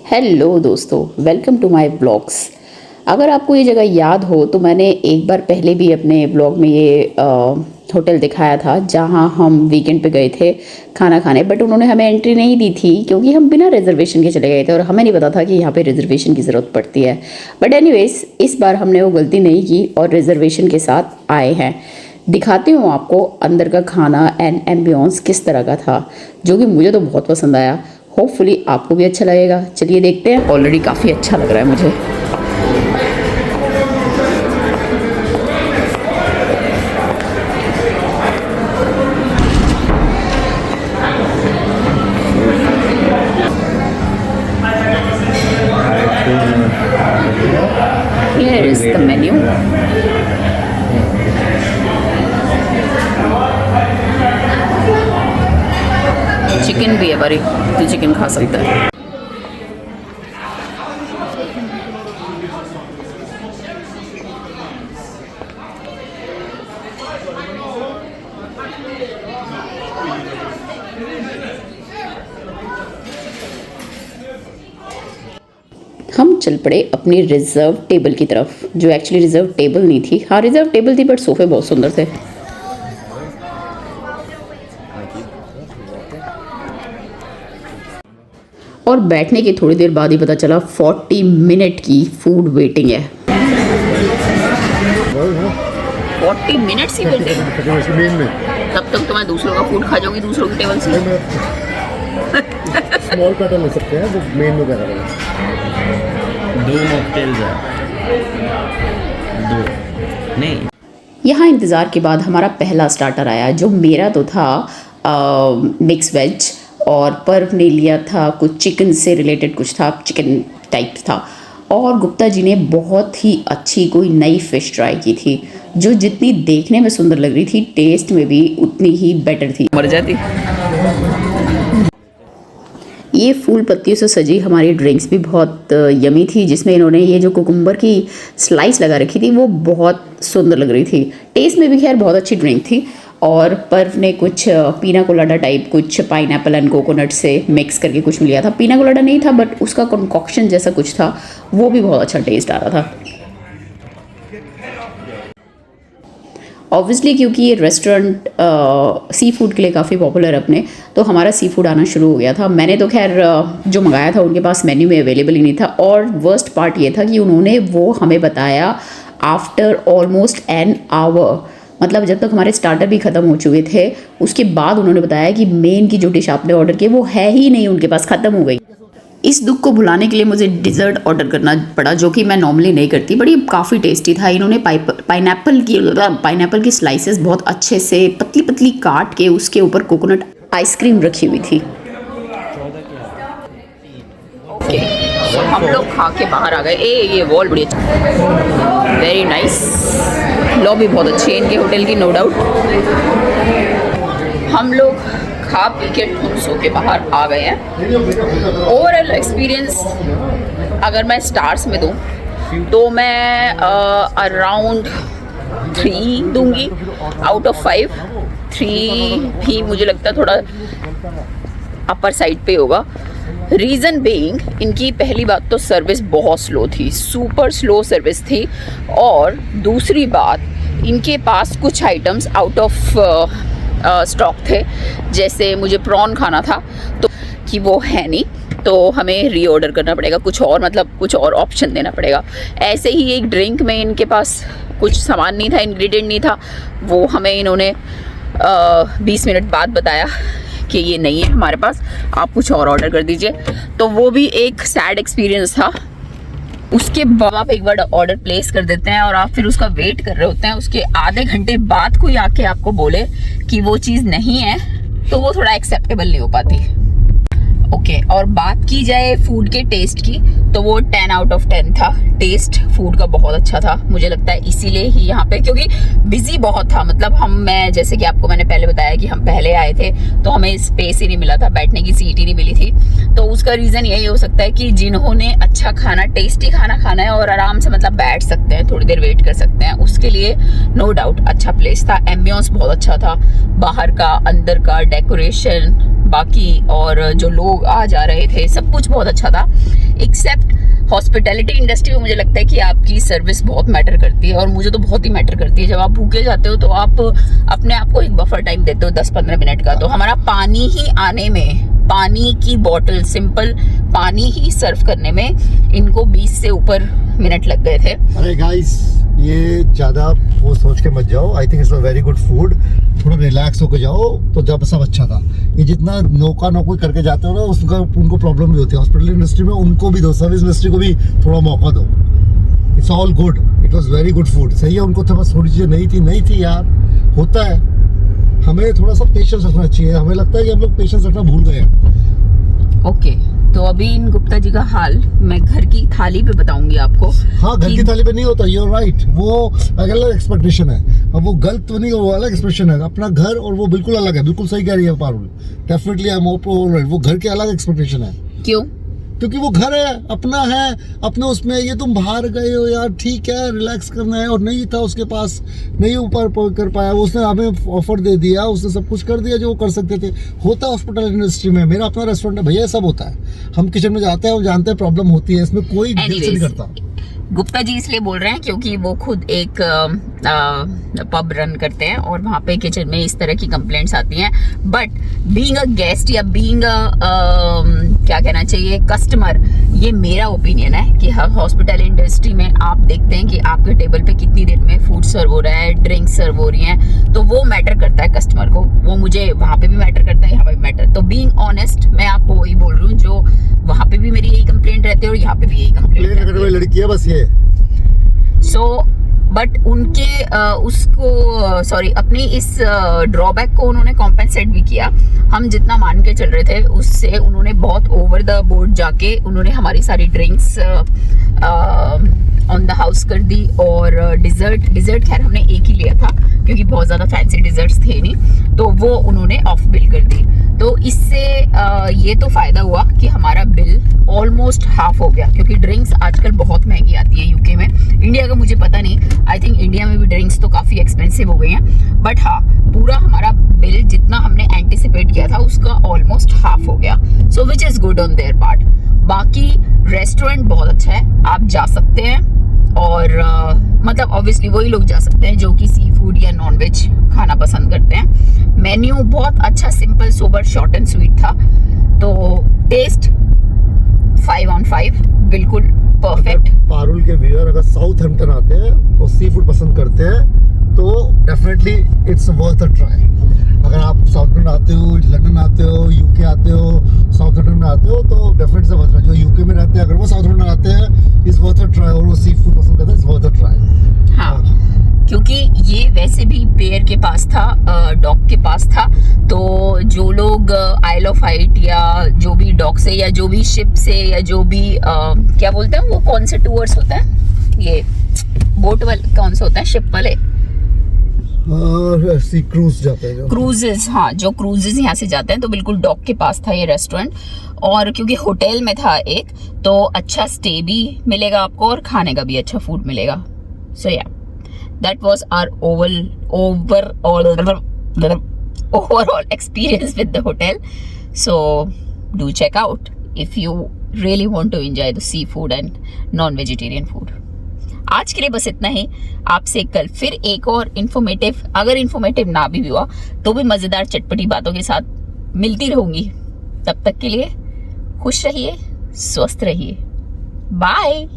Hello दोस्तों, welcome to my blogs. अगर आपको ये जगह याद हो तो मैंने एक बार पहले भी अपने ब्लॉग में ये होटल दिखाया था जहाँ हम वीकेंड पे गए थे खाना खाने। बट उन्होंने हमें एंट्री नहीं दी थी क्योंकि हम बिना रिजर्वेशन के चले गए थे और हमें नहीं पता था कि यहाँ पे रिजर्वेशन की ज़रूरत पड़ती है। बट एनीवेज इस बार हमने वो गलती नहीं की और रिजर्वेशन के साथ आए हैं। दिखाती हूँ आपको अंदर का खाना एंड एम्बियंस किस तरह का था, जो कि मुझे तो बहुत पसंद आया। होपफुली आपको भी अच्छा लगेगा। चलिए देखते हैं। ऑलरेडी काफ़ी अच्छा लग रहा है मुझे। Here is the menu. Chicken भी है बड़ी, तो चिकन खा सकता है। हम चल पड़े अपनी रिजर्व टेबल की तरफ, जो एक्चुअली रिजर्व टेबल नहीं थी। हाँ, रिजर्व टेबल थी बट सोफे बहुत सुंदर थे। और बैठने के थोड़ी देर बाद ही पता चला 40 मिनट की फूड वेटिंग है। 40 मिनट ही वेटिंग। तब तक तो मैं दूसरों का फूड खा जाऊंगी दूसरों की टेबल से। स्मॉल पैटर्न ले सकते हैं, वो मेन में करा रहा है। 2 मॉकटेल्स है, 2 नहीं। यहाँ इंतज़ार के बाद हमारा पहला स्टार्टर आया, जो मेरा तो था मिक्स वेज, और पर्व ने लिया था कुछ चिकन से रिलेटेड, कुछ था चिकन टाइप था। और गुप्ता जी ने बहुत ही अच्छी कोई नई फ़िश ट्राई की थी, जो जितनी देखने में सुंदर लग रही थी टेस्ट में भी उतनी ही बेटर थी। मर जाती। ये फूल पत्तियों से सजी हमारी ड्रिंक्स भी बहुत यमी थी, जिसमें इन्होंने ये जो कुकुम्बर की स्लाइस लगा रखी थी वो बहुत सुंदर लग रही थी। टेस्ट में भी खैर बहुत अच्छी ड्रिंक थी। और पर्व ने कुछ पीना कोलाडा टाइप, कुछ पाइनएप्पल एंड कोकोनट से मिक्स करके कुछ लिया था। पीना कोलाडा नहीं था बट उसका कंकॉक्शन जैसा कुछ था, वो भी बहुत अच्छा टेस्ट आ रहा था। ऑब्वियसली क्योंकि ये रेस्टोरेंट सी फूड के लिए काफ़ी पॉपुलर है अपने, तो हमारा सी फूड आना शुरू हो गया था। मैंने तो खैर जो मंगाया था उनके पास मेन्यू में अवेलेबल ही नहीं था। और वर्स्ट पार्ट ये था कि उन्होंने वो हमें बताया आफ्टर ऑलमोस्ट एन आवर, मतलब जब तक हमारे स्टार्टर भी ख़त्म हो चुके थे उसके बाद उन्होंने बताया कि मेन की जो डिश आपने ऑर्डर की वो है ही नहीं, उनके पास ख़त्म हो गई। इस दुख को भुलाने के लिए मुझे डिज़र्ट ऑर्डर करना पड़ा, जो कि मैं नॉर्मली नहीं करती, बट ये काफ़ी टेस्टी था। इन्होंने पाइनएप्पल की स्लाइसेस बहुत अच्छे से पतली पतली काट के उसके ऊपर कोकोनट आइसक्रीम रखी हुई थी। ओके, तो हम लोग खा के बाहर आ गए। ये वॉल बड़ी अच्छी, वेरी नाइस। लॉबी बहुत अच्छी है इनके होटल की, नो डाउट। हम लोग खा पी के सो के बाहर आ गए हैं। ओवरऑल एक्सपीरियंस अगर मैं स्टार्स में दूं तो मैं अराउंड 3 दूंगी आउट ऑफ 5। 3 भी मुझे लगता है थोड़ा अपर साइड पे होगा। रीज़न बीइंग, इनकी पहली बात तो सर्विस बहुत स्लो थी, सुपर स्लो सर्विस थी। और दूसरी बात, इनके पास कुछ आइटम्स आउट ऑफ स्टॉक थे। जैसे मुझे प्रॉन खाना था तो कि वो है नहीं, तो हमें रीऑर्डर करना पड़ेगा, कुछ और मतलब कुछ और ऑप्शन देना पड़ेगा। ऐसे ही एक ड्रिंक में इनके पास कुछ सामान नहीं था, इंग्रेडिएंट नहीं था, वो हमें इन्होंने 20 मिनट बाद बताया कि ये नहीं है हमारे पास, आप कुछ और ऑर्डर कर दीजिए। तो वो भी एक सैड एक्सपीरियंस था। उसके बाद आप एक बार ऑर्डर प्लेस कर देते हैं और आप फिर उसका वेट कर रहे होते हैं, उसके आधे घंटे बाद कोई आके आपको बोले कि वो चीज़ नहीं है, तो वो थोड़ा एक्सेप्टेबल नहीं हो पाती। ओके, और बात की जाए फूड के टेस्ट की तो वो 10 आउट ऑफ 10 था। टेस्ट फूड का बहुत अच्छा था, मुझे लगता है इसीलिए ही यहाँ पे, क्योंकि बिजी बहुत था। मतलब मैं जैसे कि आपको मैंने पहले बताया कि हम पहले आए थे तो हमें स्पेस ही नहीं मिला था, बैठने की सीट ही नहीं मिली थी। तो उसका रीज़न यही हो सकता है कि जिन्होंने अच्छा खाना, टेस्टी खाना खाना है और आराम से मतलब बैठ सकते हैं, थोड़ी देर वेट कर सकते हैं, उसके लिए नो डाउट अच्छा प्लेस था। एम्बियंस बहुत अच्छा था, बाहर का, अंदर का, डेकोरेशन बाकी और जो लोग आ जा रहे थे सब कुछ बहुत अच्छा था, एक्सेप्ट हॉस्पिटैलिटी इंडस्ट्री में मुझे लगता है कि आपकी सर्विस बहुत मैटर करती है, और मुझे तो बहुत ही मैटर करती है। जब आप भूखे जाते हो तो आप अपने आप को एक बफर टाइम देते हो 10-15 मिनट का, तो हमारा पानी ही आने में, पानी की बोतल, सिंपल पानी ही सर्व करने में इनको 20 से ऊपर मिनट लग गए थे। अरे गाइस, ये ज़्यादा वो सोच के मत जाओ, I think it's a very good food, थोड़ा रिलैक्स होकर जाओ तो जब सब अच्छा था। ये जितना नौकरी करके जाते हो ना, उसका उनको प्रॉब्लम भी होती है। हॉस्पिटल इंडस्ट्री में उनको भी दो, सर्विस इंडस्ट्री को भी थोड़ा मौका दो। It's all good, it was very good food. सही है, उनको तो बस थोड़ी चीज़ें नहीं थी यार, होता है। हमें थोड़ा सा पेशेंस रखना चाहिए, हमें लगता है कि हम लोग पेशेंस रखना भूल गए हैं। ओके, तो अभी इन गुप्ता जी का हाल मैं घर की थाली पे बताऊंगी आपको। हाँ, घर की थाली पे नहीं होता, यू आर राइट, वो अलग एक्सपेक्टेशन है। अब वो गलत तो नहीं, वो अलग एक्सपेक्टेशन है। अपना घर और वो बिल्कुल अलग है, बिल्कुल सही कह रही है Parul, definitely I am alright. वो घर के अलग एक्सपेक्टेशन है। क्यों? क्योंकि वो घर है, अपना है, अपने उसमें। ये तुम बाहर गए हो यार, ठीक है, रिलैक्स करना है, और नहीं था उसके पास, नहीं ऊपर कर पाया, उसने हमें ऑफर दे दिया, उसने सब कुछ कर दिया जो वो कर सकते थे। होता है हॉस्पिटल इंडस्ट्री में, मेरा अपना रेस्टोरेंट है भैया, सब होता है। हम किचन में जाते हैं और जानते हैं प्रॉब्लम होती है, इसमें कोई दिल से नहीं करता। गुप्ता जी इसलिए बोल रहे हैं क्योंकि वो खुद एक पब रन करते हैं और वहाँ पे किचन में इस तरह की कंप्लेंट्स आती हैं। बट बीइंग अ गेस्ट या बीइंग क्या कहना चाहिए, कस्टमर, ये मेरा ओपिनियन है कि हॉस्पिटल इंडस्ट्री में आप देखते हैं कि आपके टेबल पे कितनी देर में फूड सर्व हो रहा है, ड्रिंक्स सर्व हो रही हैं, तो वो मैटर करता है कस्टमर को। वो मुझे वहाँ पे भी मैटर करता है, यहाँ पे भी मैटर। तो बीइंग ऑनेस्ट, मैं आपको वही बोल रही हूँ, जो वहाँ पे भी मेरी यही कंप्लेंट रहती है और यहाँ पे भी यही कंप्लेंट रहती है। लड़की है बस ये। बट उनके अपनी इस ड्रॉबैक को उन्होंने कॉम्पेंसेट भी किया। हम जितना मान के चल रहे थे उससे उन्होंने बहुत ओवर द बोर्ड जाके उन्होंने हमारी सारी ड्रिंक्स ऑन द हाउस कर दी, और डिज़र्ट खैर हमने एक ही लिया था क्योंकि बहुत ज़्यादा फैंसी डिज़र्ट्स थे नहीं, तो वो उन्होंने ऑफ बिल कर दी। तो इससे ये तो फ़ायदा हुआ कि हमारा बिल ऑलमोस्ट हाफ हो गया, क्योंकि ड्रिंक्स आजकल बहुत महंगी आती है यूके में। इंडिया का मुझे पता नहीं, आई थिंक इंडिया में भी ड्रिंक्स तो काफ़ी एक्सपेंसिव हो गई हैं, बट हाँ, पूरा हमारा बिल जितना हमने एंटिसिपेट किया था उसका ऑलमोस्ट हाफ हो गया। So which is good on their part. बाकी रेस्टोरेंट बहुत अच्छा है, आप जा सकते हैं, और मतलब ऑब्वियसली वही लोग जा सकते हैं जो कि सी फूड या नॉन वेज खाना पसंद करते हैं। मेन्यू बहुत अच्छा, simple, sober, short and sweet था। तो टेस्ट 5 on 5 बिल्कुल परफेक्ट। पारुल के व्यूअर अगर साउथहैम्पटन आते हैं और सी फूड पसंद करते हैं तो definitely it's worth a try. अगर आप साउथहैम्पटन आते हो, लंदन आते हो, यूके आते हो, साउथहैम्पटन में आते हो, तो डेफिनेटली वर्थ अ। जो यूके में रहते हैं अगर वो साउथहैम्पटन आते हैं, इट्स वर्थ अ ट्राई, और वो सी फूड पसंद करते हैं, इट्स वर्थ अ ट्राई। हाँ, क्योंकि ये वैसे भी पेयर के पास था, डॉग के पास था, तो जो लोग आइल ऑफ हाइट या जो भी डॉग से या जो भी शिप से या जो भी क्या बोलते हैं वो, कौन से टूर्स होते हैं, ये बोट वाले कौन से होते हैं, शिप वाले, सी क्रूज जाते हैं, क्रूजेस। हाँ, जो क्रूजेस यहाँ से जाते हैं, तो बिल्कुल डॉग के पास था ये रेस्टोरेंट। और क्योंकि होटल में था एक, तो अच्छा स्टे भी मिलेगा आपको और खाने का भी अच्छा फूड मिलेगा। सो या, that was our overall experience with the hotel. So do check out if you really want to enjoy the seafood and non-vegetarian food. आज के लिए बस इतना ही। आपसे कल फिर एक और इन्फॉर्मेटिव, अगर इन्फॉर्मेटिव ना भी हुआ तो भी मजेदार चटपटी बातों के साथ मिलती रहूंगी। तब तक के लिए खुश रहिए, स्वस्थ रहिए, बाय।